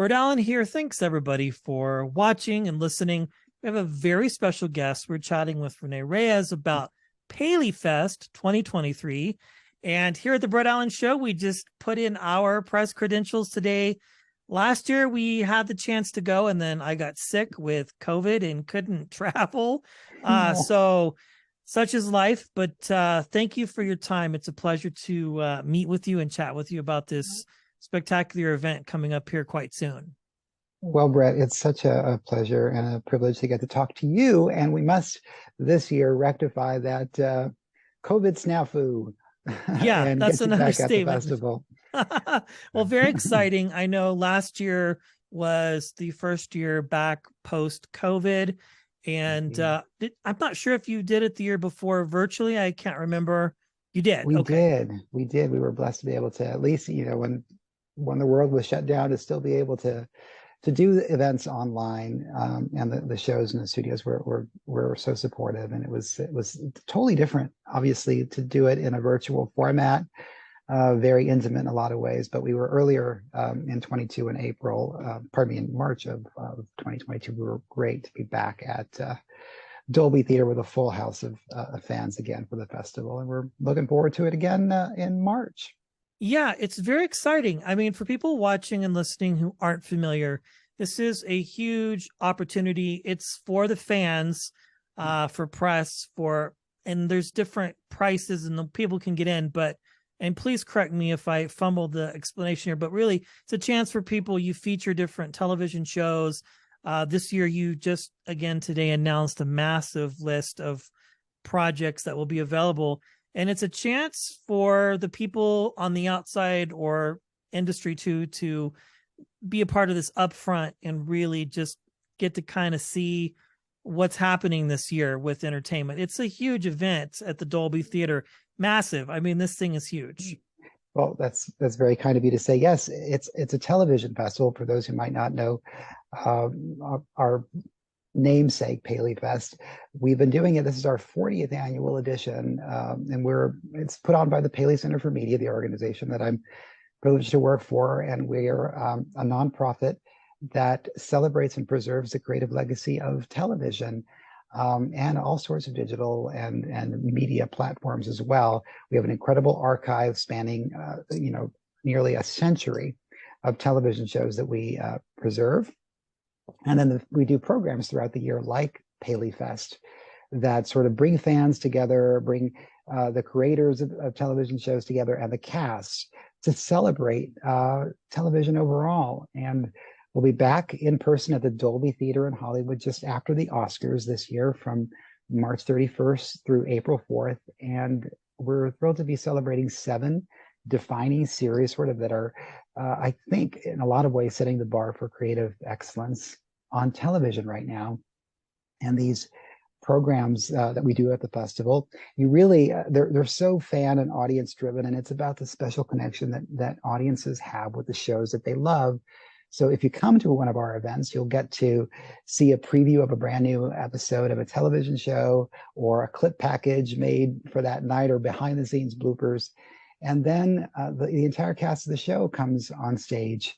Brett Allen here. Thanks everybody for watching and listening. We have a very special guest. We're chatting with Rene Reyes about PaleyFest 2023. And here at the Brett Allen Show, we just put in our press credentials today. Last year, we had the chance to go, and then I got sick with COVID and couldn't travel. So such is life, but thank you for your time. It's a pleasure to meet with you and chat with you about this spectacular event coming up here quite soon. Well, Brett, it's such a pleasure and a privilege to get to talk to you. And we must this year rectify that COVID snafu Yeah, and that's get you another back at the statement. festival. Well, very exciting. I know last year was the first year back post-COVID. And I'm not sure if you did it the year before virtually. I can't remember. You did. We Okay. did. We did. We were blessed to be able to, at least, when the world was shut down, to still be able to do events online, and the shows and the studios were so supportive, and it was totally different, obviously, to do it in a virtual format, very intimate in a lot of ways. But we were earlier in 22 in April, in March of 2022. We were great to be back at Dolby Theater with a full house of fans again for the festival, and we're looking forward to it again in March. Yeah, it's very exciting. I mean, for people watching and listening who aren't familiar, this is a huge opportunity. It's for the fans, for press, and there's different prices and the people can get in, and please correct me if I fumble the explanation here, but really it's a chance for people. You feature different television shows. This year, you just, again, today announced a massive list of projects that will be available. And it's a chance for the people on the outside or industry to be a part of this upfront and really just get to kind of see what's happening this year with entertainment. It's a huge event at the Dolby Theater. Massive. I mean, this thing is huge. Well, that's very kind of you to say. Yes, it's a television festival. For those who might not know, our namesake PaleyFest. We've been doing it. This is our 40th annual edition, and it's put on by the Paley Center for Media, the organization that I'm privileged to work for, and we're a nonprofit that celebrates and preserves the creative legacy of television, and all sorts of digital and media platforms as well. We have an incredible archive spanning nearly a century of television shows that we preserve. And then we do programs throughout the year like PaleyFest that sort of bring fans together, bring the creators of television shows together and the cast to celebrate television overall. And we'll be back in person at the Dolby Theater in Hollywood just after the Oscars this year from March 31st through April 4th. And we're thrilled to be celebrating 7 defining series that are, I think, in a lot of ways, setting the bar for creative excellence on television right now. And these programs that we do at the festival, you really, they're so fan and audience driven, and it's about the special connection that audiences have with the shows that they love. So if you come to one of our events, you'll get to see a preview of a brand new episode of a television show, or a clip package made for that night, or behind the scenes bloopers. And then the entire cast of the show comes on stage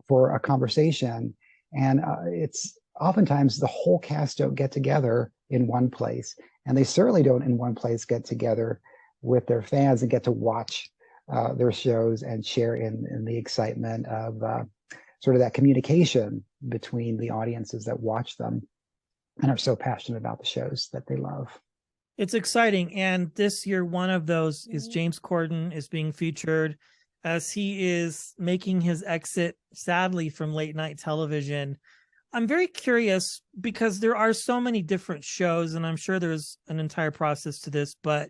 for a conversation. And it's oftentimes the whole cast don't get together in one place. And they certainly don't in one place get together with their fans and get to watch their shows and share in the excitement of sort of that communication between the audiences that watch them and are so passionate about the shows that they love. It's exciting. And this year, one of those is James Corden is being featured as he is making his exit, sadly, from late night television. I'm very curious because there are so many different shows, and I'm sure there's an entire process to this, but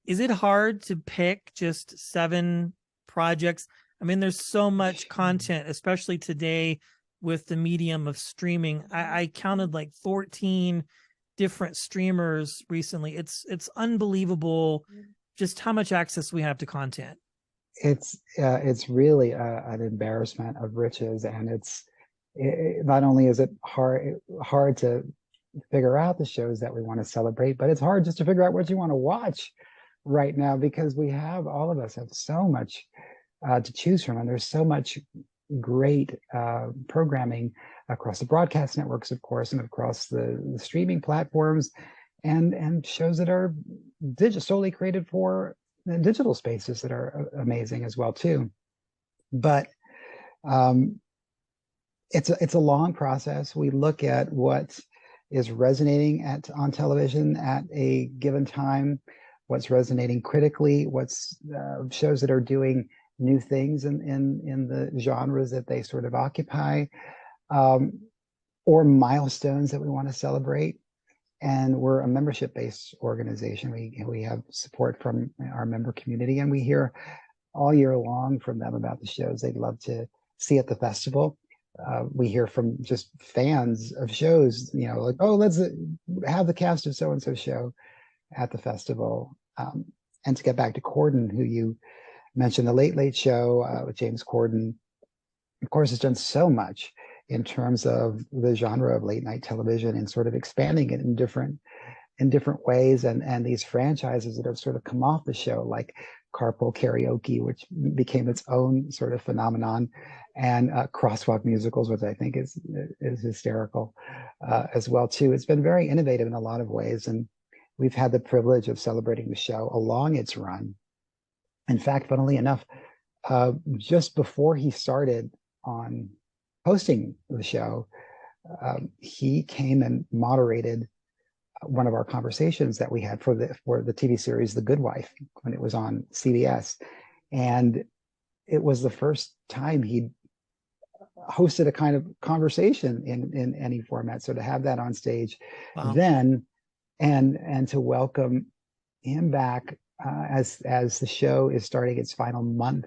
is it hard to pick just 7 projects? I mean, there's so much content, especially today with the medium of streaming. I counted like 14 different streamers recently. It's unbelievable just how much access we have to content. It's really an embarrassment of riches, and not only is it hard to figure out the shows that we want to celebrate, but it's hard just to figure out what you want to watch right now, because all of us have so much to choose from, and there's so much great programming across the broadcast networks, of course, and across the streaming platforms, and shows that are solely created for digital spaces that are amazing as well too. But it's a long process. We look at what is resonating on television at a given time, what's resonating critically, what's shows that are doing new things in the genres that they sort of occupy, or milestones that we want to celebrate. And we're a membership-based organization. We have support from our member community, and we hear all year long from them about the shows they'd love to see at the festival. We hear from just fans of shows, like, oh, let's have the cast of so-and-so show at the festival. And to get back to Corden, who you mentioned, the Late Late Show with James Corden, of course, has done so much in terms of the genre of late night television and sort of expanding it in different ways. And these franchises that have sort of come off the show, like Carpool Karaoke, which became its own sort of phenomenon, and crosswalk musicals, which I think is hysterical as well too. It's been very innovative in a lot of ways, and we've had the privilege of celebrating the show along its run. In fact, funnily enough, just before he started on hosting the show, he came and moderated one of our conversations that we had for the TV series The Good Wife when it was on CBS, and it was the first time he'd hosted a kind of conversation in any format. So to have that on stage, Wow. then and to welcome him back as the show is starting its final month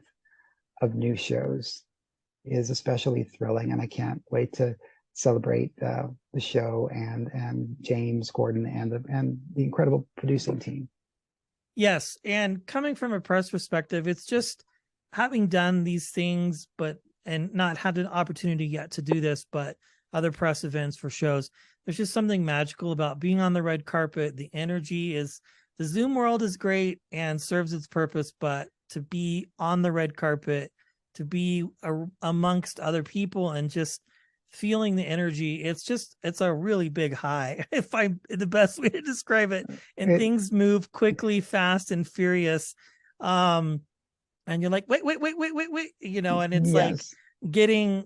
of new shows is especially thrilling, and I can't wait to celebrate the show and James Corden and the incredible producing team. Yes, and coming from a press perspective, it's just having done these things, and not had an opportunity yet to do this, but other press events for shows. There's just something magical about being on the red carpet. The energy is, the Zoom world is great and serves its purpose, but to be on the red carpet, to be amongst other people and just feeling the energy, it's a really big high, if I'm the best way to describe it. And things move quickly, fast and furious. And you're like, wait, and it's like getting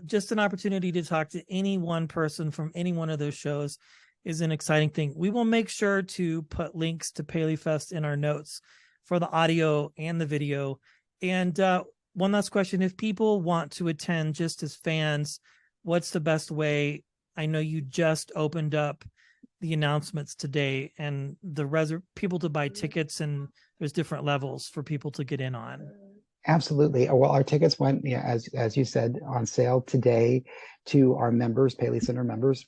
just an opportunity to talk to any one person from any one of those shows is an exciting thing. We will make sure to put links to PaleyFest in our notes for the audio and the video. And one last question, if people want to attend just as fans, what's the best way? I know you just opened up the announcements today and people to buy tickets, and there's different levels for people to get in on. Absolutely. Well, our tickets went, as you said, on sale today to our members, Paley Center members,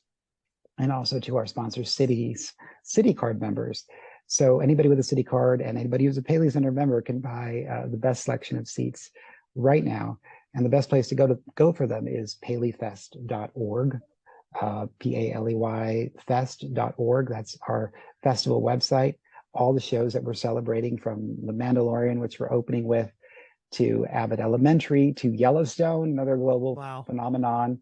and also to our sponsors, City Card members. So anybody with a City Card and anybody who's a Paley Center member can buy the best selection of seats right now. And the best place to go for them is PaleyFest.org, PALEY fest.org. That's our festival website. All the shows that we're celebrating, from The Mandalorian, which we're opening with, to Abbott Elementary, to Yellowstone, another global phenomenon,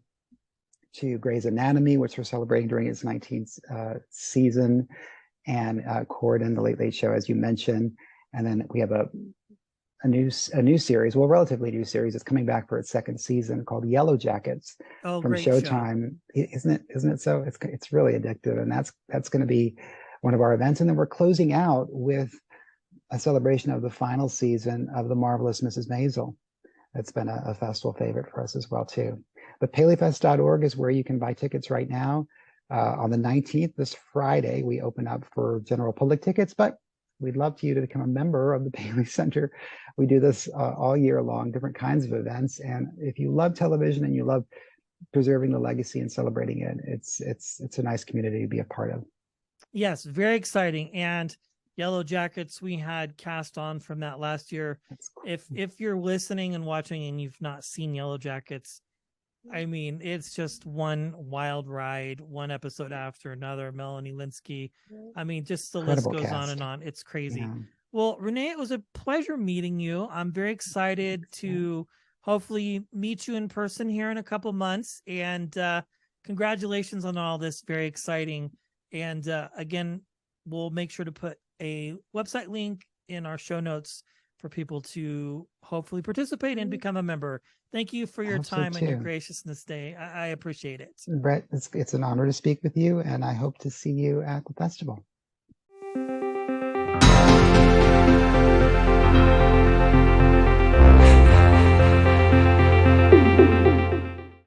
to Grey's Anatomy, which we're celebrating during its 19th season, and Corden, The Late Late Show, as you mentioned. And then we have a new series, relatively new series. It's coming back for its second season, called Yellow Jackets from Showtime. Isn't it so? It's really addictive, and that's going to be one of our events. And then we're closing out with a celebration of the final season of The Marvelous Mrs. Maisel. That's been a festival favorite for us as well too. But PaleyFest.org is where you can buy tickets right now. On the 19th, this Friday, we open up for general public tickets, but we'd love for you to become a member of the Paley Center. We do this all year long, different kinds of events. And if you love television and you love preserving the legacy and celebrating it, it's a nice community to be a part of. Yes, very exciting. And Yellow Jackets, we had cast on from that last year. Cool. If you're listening and watching and you've not seen Yellow Jackets, I mean, it's just one wild ride, one episode after another. Melanie Linsky. I mean, just the list goes on and on. It's crazy. Yeah. Well, Rene, it was a pleasure meeting you. I'm very excited to hopefully meet you in person here in a couple months. And congratulations on all this. Very exciting. And again, we'll make sure to put a website link in our show notes for people to hopefully participate and become a member. Thank you for I your hope so time and your too. graciousness today. I appreciate it. Brett, it's an honor to speak with you, and I hope to see you at the festival.